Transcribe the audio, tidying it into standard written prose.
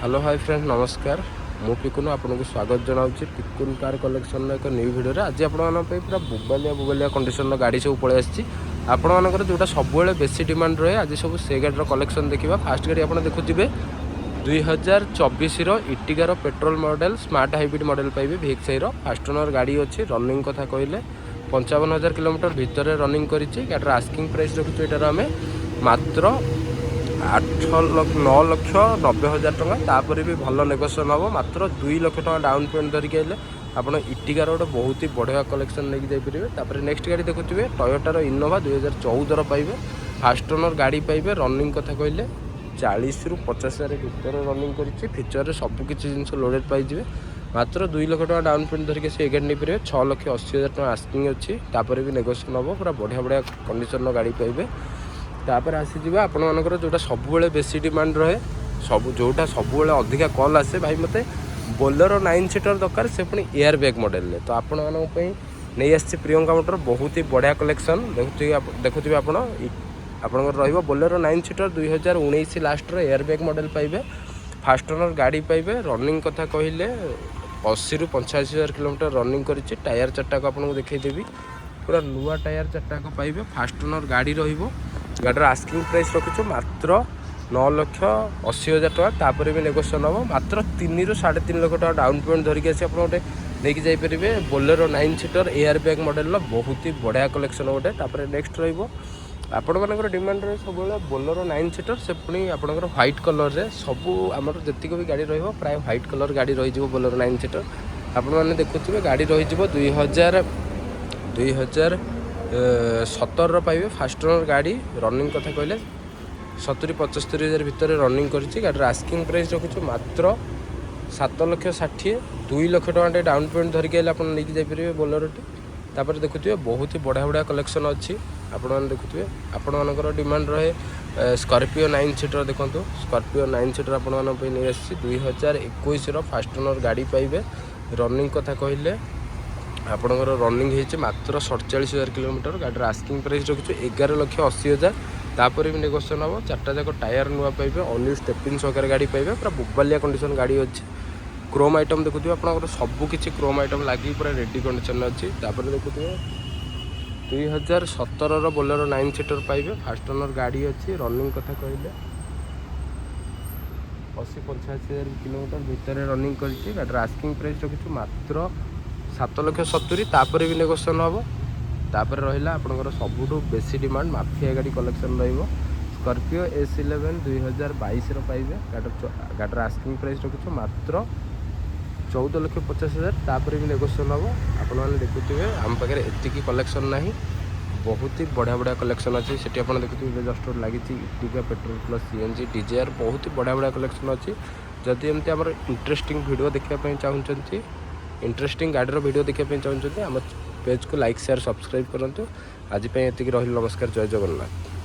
Hello hi friend नमस्कार मु पिकुन आपको स्वागत जनाऊँ पिकुन कार कलेक्शन एक न्यू भिडियो आज आपण पूरा बुबालिया कंडीशन गाड़ी सब पलि आपर जोटा सब बेसी डिमांड रहे आज सब से गाड़ी कलेक्शन देखा फास्ट गाड़ी आप देखुए 2024 इटिगार petrol model smart hybrid model पाइबे VXI फास्ट ओनर गाड़ी अच्छी रनिंग कथा कहले 55,000 किलोमीटर भितर रनिंग करी गाड़ी आस्किंग प्राइस रखुच्छे एटार आम मात्र 9,90,000 टका तापर भी भल नेगोशिएशन हम मात्र 2 लाख टका डाउन पेमेंट धरिक आइले आप इटिगार गोटे बहुत ही बढ़िया कलेक्शन लेके जापर नेक्स्ट गाड़ी देखुए टयोटार इनोवा 2014 पाइबे फास्ट ओनर गाड़ी पाइबे रनिंग कथा कहले 40 ରୁ 50,000 भितर रनिंग करी फीचर सबकि जिन लोडेड पाइबे मात्र 2 लाख टका डाउन पेमेंट धरिक से गाड़ी नहीं पारे 6,80,000 टका आस्किंग अच्छी तापर भी नेगोशिएशन हम पूरा बढ़िया बढ़िया कंडीशन गाड़ी पाइबे तापर आसीजा आपंकर जोटा सब बेसी डिमांड रहे सब जोटा सब अधिका कल आसे भाई मते बोलेरो 9 सीटर दरकार से पुणी एयर बैग मॉडल तो आपण नहीं आसी प्रियंका मोटर बहुत ही बढ़िया कलेक्शन देखुए आपंकर रही Bolero 9 seater 2019 last air bag model पाइबे फास्ट ओनर गाड़ी पाइबे रनिंग कथा कहले 80 ରୁ 85,000 किलोमीटर रनिंग करी टायर चार्टा को आपको देखईदेवी पूरा नुआ टायर चार्टा को पाइबे फास्ट ओनर गाड़ी रहिबो गाड़ीर आस्किंग प्राइस रखुଛୁ मात्र 9,80,000 टका तापर भी नेगोशिएशन हम मात्र 3 ରୁ 3.5 लाख टका डाउन पेमेंट धरिक आसी आप गोटे लेकिन जापरेंगे Bolero 9 seater air bag model बहुत ही बढ़िया कलेक्शन गोटे तापर नेक्स्ट रहिबो आपण मानकर डिमांड रहे सब बोलेरो 9 सीटर से पुणी आपंकर व्हाइट कलर रे सब आमर जी भी गाड़ी रही प्राय व्हाइट कलर गाड़ी रही बोलेरो 9 सीटर आपण मैंने देखुए गाड़ी रही 2017 पाइबे फास्ट ओनर गाड़ी रनिंग कथा कहले 70-75,000 भितर रनिंग करी गाड़ी आस्किंग प्राइस रखुଛୁ मात्र 7,60,000 2 लाख टका डाउन पेमेंट धरिक आइले आप लेकिन जापरेंगे बोलेरोटी तापर देखुए बहुत ही बढ़िया बढ़िया कलेक्शन अच्छी आपण देखुए आपण मानकर डिमांड रहे स्कॉर्पियो 9 सीटर देखो स्कॉर्पियो 9 सीटर आपण नहीं आसी 2021 फास्ट ओनर गाड़ी पाइबे रनिंग कथा कहले आपंकर रनिंग होती मात्र 47,000 किलोमीटर गाड़ी आस्किंग प्राइस रखुଛୁ 11,80,000 तापर भी नेगोशिएशन हम 4टा जाक टायर नुआ पाइबे अन्यू स्टेपिंग सहकार गाड़ी पाइबे पूरा बुबालिया कंडीशन गाड़ी अच्छी क्रोम आइटम देखुए आपंकर सबकि क्रोम आइटम लगी पूरा रेडी कंडीशन अच्छी तापर देखुए 2017 बोलेरो 9 सीटर पाइबे फास्ट ओनर गाड़ी अच्छी रनिंग कथा कहले 80-85,000 किलोमीटर भितर रनिंग करी गाड़ी आस्किंग प्राइस रखुଛୁ मात्र 7,70,000 तापर भी नेगोशिएशन हम तापर रहा आपंकर सबुठू बेसी डिमांड माफिया गाड़ी कलेक्शन स्कॉर्पियो S11 2022 पाइबे गाड़ी आस्किंग प्राइस रखुଛୁ मात्र 14,50,000 तापर भी नेगोशिएशन हम आपने देखुए आम पाखे एतिकी कलेक्शन ना बहुत ही बढ़िया बढ़िया कलेक्शन अच्छी से देखुए जस्ट लगी इटिगा पेट्रोल प्लस CNG डिजायर बहुत ही बढ़िया बढ़िया कलेक्शन अच्छी जदि एमती आम इंटरेस्टिंग वीडियो देखापी चाहते इंटरेस्टिंग गाड़ी वीडियो देखापी चाहते आम पेज को लाइक शेयर सब्सक्राइब करूँ आज ये रही नमस्कार जय जगन्नाथ।